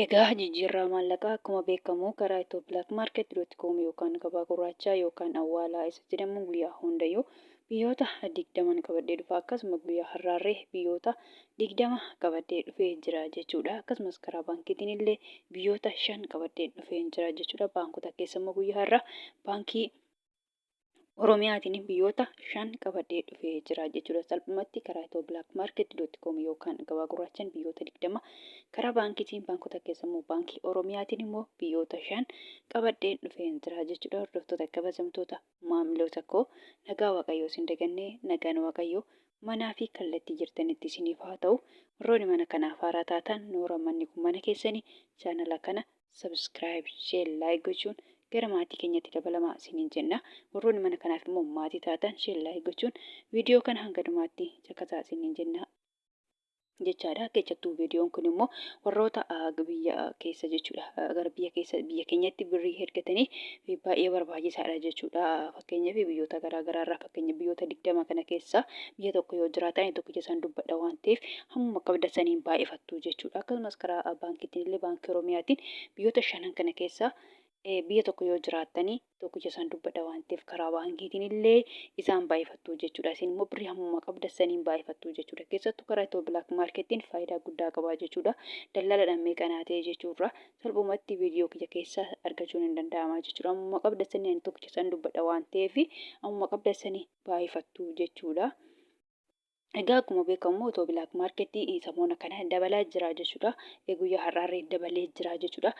Egaa jijjiirraa maallaqaa akkuma beekamu karaa itoo blackmarket.com yookaan gabaa gurraachaa yookaan awwaalaa isa jedhamu guyyaa hundayyuu biyyoota 20 qabadhee dhufa. Akkasuma guyyaa har'aarree biyyoota 20 qabadhee dhufee jira jechuudha. Akkasumas karaa baankiitiin illee biyyoota 5 qabadhee dhufee jira jechuudha. Baankota keessa immoo guyyaa har'aa baankii Oromiyaatiin biyyoota 5 qabadhee dhufee jira jechuudha. Salphumatti karaa itoo blackmarket.com yookaan gabaa gurraachaan biyyoota 20 karaa baankiitiin baankota keessa immoo baankii Oromiyaatiin immoo biyyoota 5 qabadhee dhufee jira jechuudha. Hordoftoota kabajamtoota maamiloota koo nagaa waaqayyoo isin dagannee nagaan waaqayyoo manaa fi kallattii jirtanitti isiniif haa ta'u. Warroonni mana kanaaf haaraa taatan noora manni kun mana keessanii chaanala kana subscribe, share, like gochuun gara maatii keenyatti dabalamaa isiniin jenna. Warroonni mana kanaaf immoo maatii taatan share, like gochuun viidiyoo kana hanga dhumaatti caqasaa isiniin jenna jechaadha. Keessattuu viidiyoon kun immoo warroota biyya keessa jechuudha. Gara biyya keenyatti birrii ergatanii baay'ee barbaachisaadha jechuudha. Fakkeenyaaf biyyoota garaagaraa irraa fakkeenya biyyoota 20 kana keessa biyya tokko yoo jiraatan tokkicha isaan dubbadha waan ta'eef hammuma qabda saniin baay'ifattu jechuudha. Akkasumas karaa baankiitiin illee baankii Oromiyaatiin biyyoota 5 kana keessa biyya tokko yoo jiraatanii tokkicha isaan dubbadha waan ta'eef karaa baankiitiin illee isaan baay'ifattu jechuudha. Isin immoo birrii hammuma qabda saniin baay'ifattu jechuudha. Keessattuu karaa itoo black marketiin faayidaa guddaa qaba jechuudha. Daldaaladhaan meeqanaa ta'e jechuurra salphumatti viidiyoo kiyya keessa argachuun hin danda'ama jechuudha. Hammuma qabda sanii tokkicha isaan dubbadha waan ta'eef hammuma qabda sanii baay'ifattu jechuudha. Egaa akkuma beekamu itoo black marketii samoona kana dabalaa jira jechuudha. Guyyaa har'aarree dabalee jira jechuudha.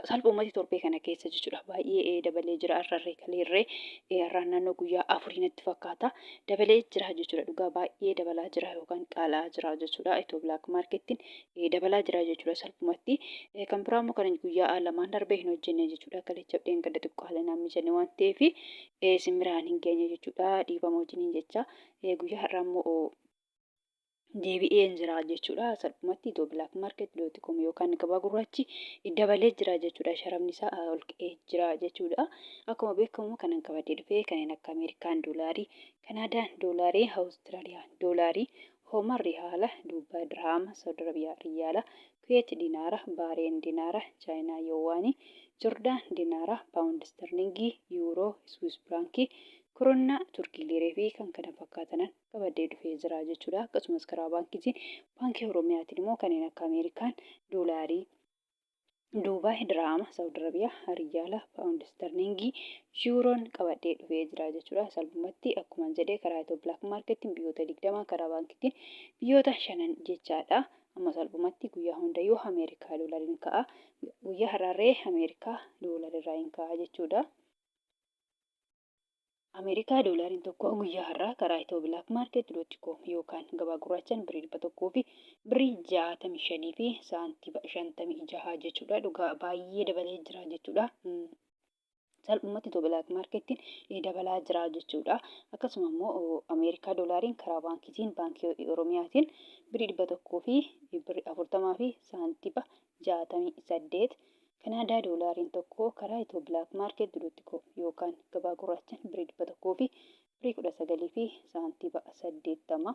Salphumatti torbee kana keessa jechuudha. Baay'ee dabalee jira har'aarree kaleerree har'aan naannoo guyyaa 4 natti fakkaata. Dabalee jira jechuudha. Dhugaa baay'ee dabalaa jira yookaan qaala'aa jira jechuudha. Itoo black marketiin dabalaa jira jechuudha salphumatti. Kan biraa immoo kan guyyaa lamaan darbee hin hojjenne jechuudha. Kalecha abdeen gadda xiqqoo haala namni jenne waan ta'eef simbiraan hin geenye jechuudha. Dhiifama wajjiniin jecha guyyaa har'aa immoo deebi'ee jira jechuudha. Salphumatti itoo black market.com yookaan gabaa gurraachi dabalee jira jechuudha. Sharamni isaa ol ka'ee jira jechuudha. Akkuma beekamu kanan qabadee dhufee kanneen akka Ameerikaan doolaarii, Kanaadaan doolaarii, Awustiraaliyaan doolaarii, Hoomar riyaala, Duubaa dirhaama, Saudi Arabiyaa riyaala, Kuweet dinaara, Baareen dinaara, Chaayinaa yowaanii, Jordaan dinaara, Paawundi sterlingii, Yuuroo, Swiss firaankii, Koronnaa, Turkii liiree fi kan kana fakkaatanan qabadee dhufee jira jechuudha. Akkasumas karaa baankiitiin baankii Oromiyaatiin immoo kanneen akka Ameerikaan doolaarii, Duubaay dirhaama, Saudi Arabiyaa riyaala, Paawundi sterlingii, Yuuroon qabadhee dhufee jira jechuudha. Salphumatti akkuma jedhee karaa itoo black marketiin biyyoota 20 karaa baankiitiin biyyoota 5 jechaadha. Amma salphumatti guyyaa hundayyuu Ameerikaa doolaariin ka'a. Guyyaa har'aarree Ameerikaa doolaarirraa hin ka'a jechuudha. Ameerikaa doolaariin tokko guyyaa har'aa karaa itoo black market.com yookaan gabaa gurraachaan birrii 100 fi birrii 65 fi saantiba 56 jechuudha. Dhugaa baay'ee dabalee jira jechuudha. Salphumatti itoo black marketiin dabalaa jira jechuudha. Akkasuma immoo Ameerikaa doolaariin karaa baankiitiin baankii Oromiyaatiin birrii 100 fi birrii 40 fi saantiba 68. Kanaadaa doolaariin tokko karaa itoo black market.com yookaan gabaa gurraachaan birrii 100 fi birrii 19 fi saantiba 80.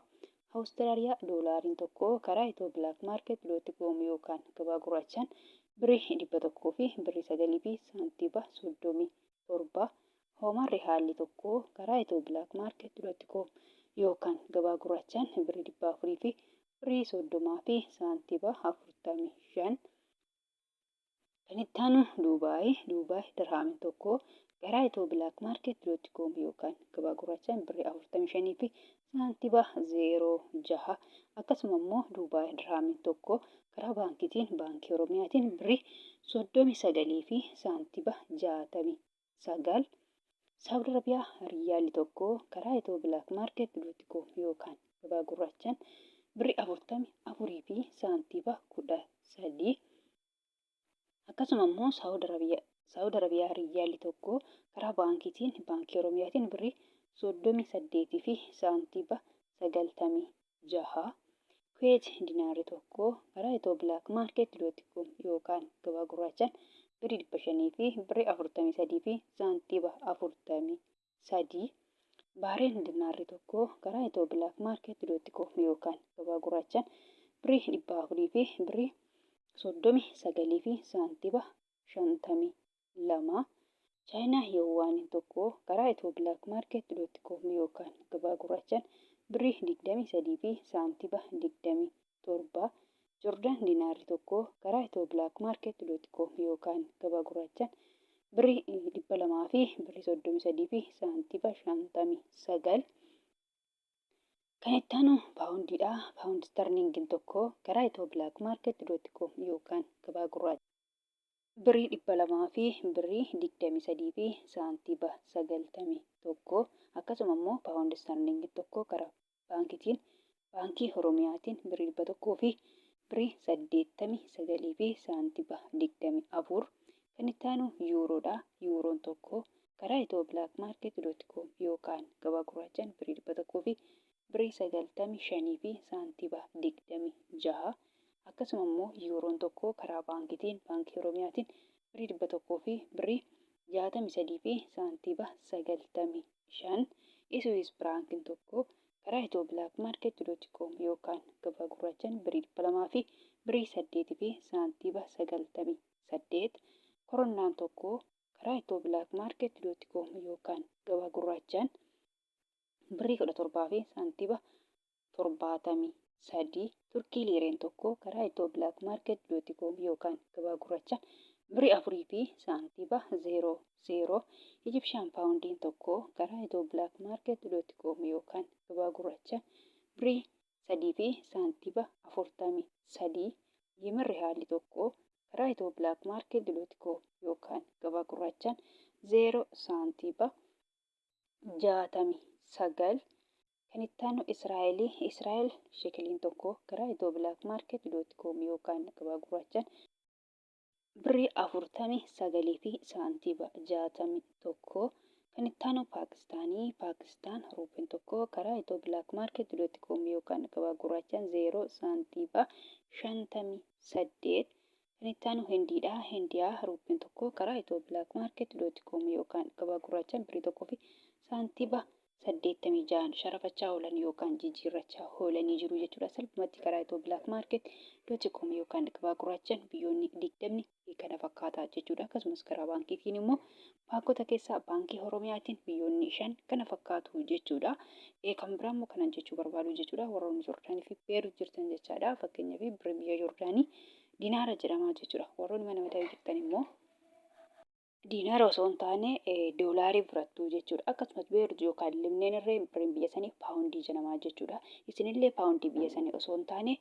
Awustiraaliyaa doolaariin tokko karaa itoo black market.com yookaan gabaa gurraachaan birrii 100 fi birrii 9 fi saantiba 37. Hoomar riyaalli tokko karaa itoo black market.com yookaan gabaa gurraachaan birrii 400 fi birrii 30 fi saantiba 45. Kan itti aanu Duubaay dirhaamiin tokko karaa itoo black market.com yookaan gabaa gurraachaan birrii 45 fi saantiba 06. Akkasuma immoo Duubaay dirhaamiin tokko karaa baankiitiin baankii Oromiyaatiin birrii 39 fi saantiba 69. Saudi Arabiyaa riyaalli tokko karaa itoo black market.com yookaan gabaa gurraachaan birrii 44 fi saantiba 13. Akkasuma immoo Saudi Arabiyaa riyaalli tokko karaa baankiitiin baankii Oromiyaatiin birrii 38 fi saantiba 96. Kuweet dinaarri tokko karaa itoo black market.com yookaan gabaa gurraachaan birrii 500 fi birrii 43 fi saantiba 43. Baareen dinaarri tokko karaa itoo black market.com yookaan gabaa gurraachaan birrii 400 fi birrii 39 fi saantiba 52. Chaayinaa Yuwaan tokko karaa Itiyoo Bilaak Maarket.com yookaan gabaa gurraachaan birrii 23 fi saantiba 27. Joordaan diinaarri tokko karaa Itiyoo Bilaak Maarket.com yookaan gabaa gurraachaan birrii 200 fi birrii 33 fi saantiba 59. Kan itti aanu paawundiidha. Paawundi sterlingiin tokko karaa Itiyoo Bilaak Maarket.com yookaan gabaa gurraachaa birrii 200 fi birrii 23 fi saantiba 91. Akkasuma immoo paawundi sterlingiin tokko karaa baankii Oromiyaatiin birrii 100 fi birrii 89 fi saantiba 24. Kan itti aanu yuuroodha. Yuuroon tokko karaa Itiyoo Bilaak Maarket.com yookaan gabaa gurraachaan birrii 100 fi birrii 95 fi saantiba 26. Akkasuma immoo yuuroon tokko karaa baankii Oromiyaatiin birrii 100 fi birrii 63 fi saantiba 95. Iswiis firaankiin tokko karaa Itiyoo Bilaak Maarket.com yookaan gabaa gurraachaan birrii 200 fi birrii 8 fi saantiba 98. Koronaan tokko karaa Itiyoo Bilaak Maarket.com yookaan gabaa gurraachaan birrii 17 fi saantiba 73. Turkii liireen tokko karaa Itiyoo Bilaak Maarket.com yookaan gabaa gurraachaan birrii 4 fi saantiba 00. Ijipshaan paawundiin tokko karaa Itiyoo Bilaak Maarket.com yookaan gabaa gurraachaan birrii 3 fi saantiba 43. Yimirri haalli tokko karaa Itiyoo Bilaak Maarket.com yookaan gabaa gurraachaan 0 saantiba 69. Kan itti aanu Israa'el shekeliin tokko karaa Itiyoo Bilaak Maarket.com yookaan gabaa gurraachaan birrii 49 fi saantiba 61. Kan itti aanu Paakistaan ruupiin tokko karaa Itiyoo Bilaak Maarket.com yookaan gabaa gurraachaan 0 saantiba 58. Kan itti aanu Hindiidha. Hindiyaa ruupiin tokko karaa Itiyoo Bilaak Maarket.com yookaan gabaa gurraachaan birrii 1 fi saantiba 86 sharafachaa oolan yookaan jijjiirrachaa oolanii jiru jechuudha. Salphumatti karaa Itiyoo Bilaak Maarket.com yookaan gabaa gurraachaan biyyoonni 20 kana fakkaataa jechuudha. Akkasumas karaa baankiitiin immoo baankota keessaa baankii Oromiyaatiin biyyoonni 5 kana fakkaatu jechuudha. Kan biraa immoo kanan jechuu barbaadu jechuudha. Warroonni Joordaanii fi Beerut jirtan jechaadha. Fakkeenyaaf birrii biyya Joordaanii diinaara jedhama jechuudha. Warroonni mana madaa'ii jirtan immoo diinaara osoo hin taane doolaarii fudhattu jechuudha. Akkasumas Beerut yookaan Libneen irree birriin biyya sanii paawundii jedhama jechuudha. Isinillee paawundii biyya sanii osoo hin taane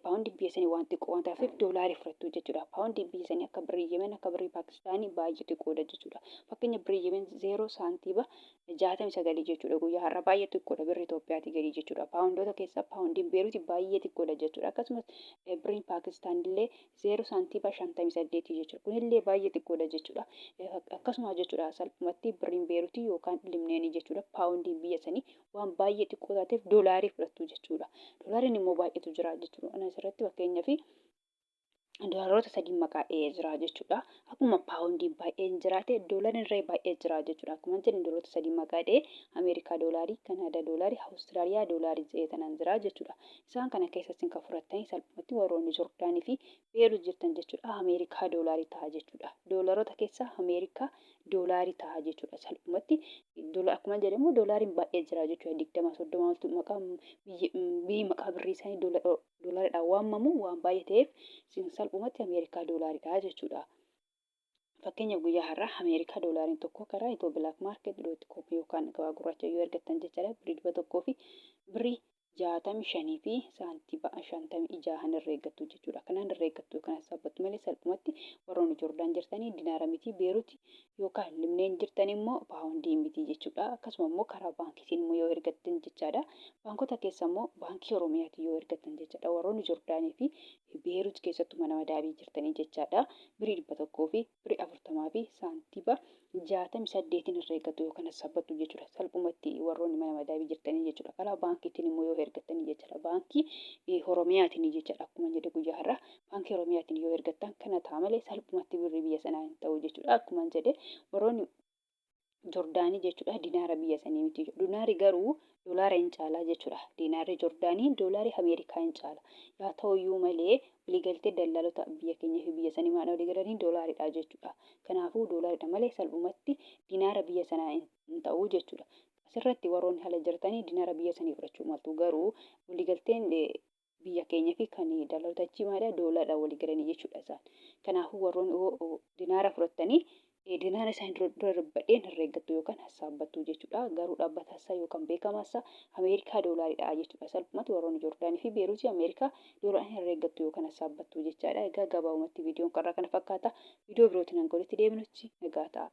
paawundii biyya sanii waan xiqqoo waan ta'eef doolaarii fudhattu jechuudha. Paawundii biyya sanii akka birrii Yemen akka birrii Paakistaanii baay'ee xiqqoodha jechuudha. Fakkeenya birrii Yemen 0 saantiba 69 jechuudha. Guyyaa har'a baay'ee xiqqoodha birrii Itoophiyaatii gadi jechuudha. Paawundoota keessaa paawundiin Beeruutii baay'ee xiqqoodha jechuudha. Akkasumas birriin Paakistaanillee 0 saantiba 58 jechuudha. Kunillee baay'ee xiqqoodha jechuudha. Akkasuma jechuudha salphumatti birriin Beeruutii yookaan Libneenii jechuudha. Paawundiin biyya sanii waan baay'ee xiqqoo taateef doolaarii fudhattu jechuudha. Doolaariin immoo baay'eetu jira jechuudha. Ana asirratti fakkeenyaaf doolaroota 3 maqaa dha'ee jira jechuudha. Akkuma paawundiin baay'een jiraate doolariin irree baay'ee jira jechuudha. Akkuma jedhan doolaroota 3 maqaa dha'ee Ameerikaa doolaarii, Kanaadaa doolaarii, Awustiraaliyaa doolaarii jedhanii jira jechuudha. Isaan kana keessatti kan fudhatanii salphumatti warroonni Joordaanii fi Beerut jirtan jechuudha. Ameerikaa doolaarii ta'a jechuudha. Doolaroota keessaa Ameerikaa doolaarii ta'a jechuudha. Salphumatti akkuma jedhamu doolaariin baay'ee jira jechuudha. 20 maqaa biyyi maqaa birrii isaanii doolaariidhaan waamamu waan baay'ee ta'eef salphumatti Ameerikaa doolaariidha jechuudha. Fakkeenyaaf guyyaa har'aa Ameerikaa doolaariin tokko karaa Itiyoo Bilaak Maarket.com yookaan gabaa gurraacha yoo ergattan jechaadha. Birrii 100 fi birrii 65 fi saantiba 56 irra eeggattu jechuudha. Kanaan irra eeggattu kanas saabbattu malee salphumatti warroonni Joordaan jirtanii dinaara miti Beerut yookaan Libneen jirtan immoo paawundii miti jechuudha. Akkasuma immoo karaa baankiitiin immoo yoo ergattan jechaadha. Baankota keessa immoo baankii Oromiyaatiin yoo ergattan jechaadha. Warroonni Joordaanii fi Beerut keessattuu mana madaa'ii jirtanii jechaadha. Birrii 100 fi birrii 40 fi saantiba 68 irra eeggattu yookaan saabbattu jechuudha. Salphumatti warroonni mana madaa'ii jirtanii jechuudha. Karaa baankiitiin immoo yoo ergattanii jechaadha. Baankii Oromiyaatiin jechaadha. Akkuma jedhe guyyaa har'aa baankii Oromiyaatiin yoo ergattan kana ta'a malee salphumatti birrii biyya sanaa hin ta'u jechuudha. Akkuma jedhe warroonni Jordaanii jechuudha dinaara biyya sanii miti. Dinaari garuu doolaara hin caalaa jechuudha. Dinaarri Jordaanii doolaari Ameerikaa hin caala. Yaa ta'uyyuu malee waliigaltee daldaltoota biyya keenyaa fi biyya sanii maal walii galanii doolaaridha jechuudha. Kanaafuu doolaaridha malee salphumatti dinaara biyya sanaa hin ta'uu jechuudha. Asirratti warroonni ala jirtanii dinaara biyya sanii fudhachuu maltu garuu waliigalteen biyya keenyaa fi kan daldaltoota achii maadhaa doolaadhaan walii galanii jechuudha isaan. Kanaafuu warroonni dinaara fudhatanii dinaara isaan dura dubbadheen herreeggattu yookaan hasaabbattu jechuudha. Garuu dhaabbata isaa yookaan beekamaa isaa Ameerikaa doolaaridha jechuudha. Salphumatti warroonni Joordaanii fi Beeruutii Ameerikaa doolaadhaan herreeggattu yookaan hasaabbattu jechaadha. Egaa gabaabumatti viidiyoon qarraa kana fakkaata. Viidiyoo birootiin hanga walitti deebinutti nagaa ta'a.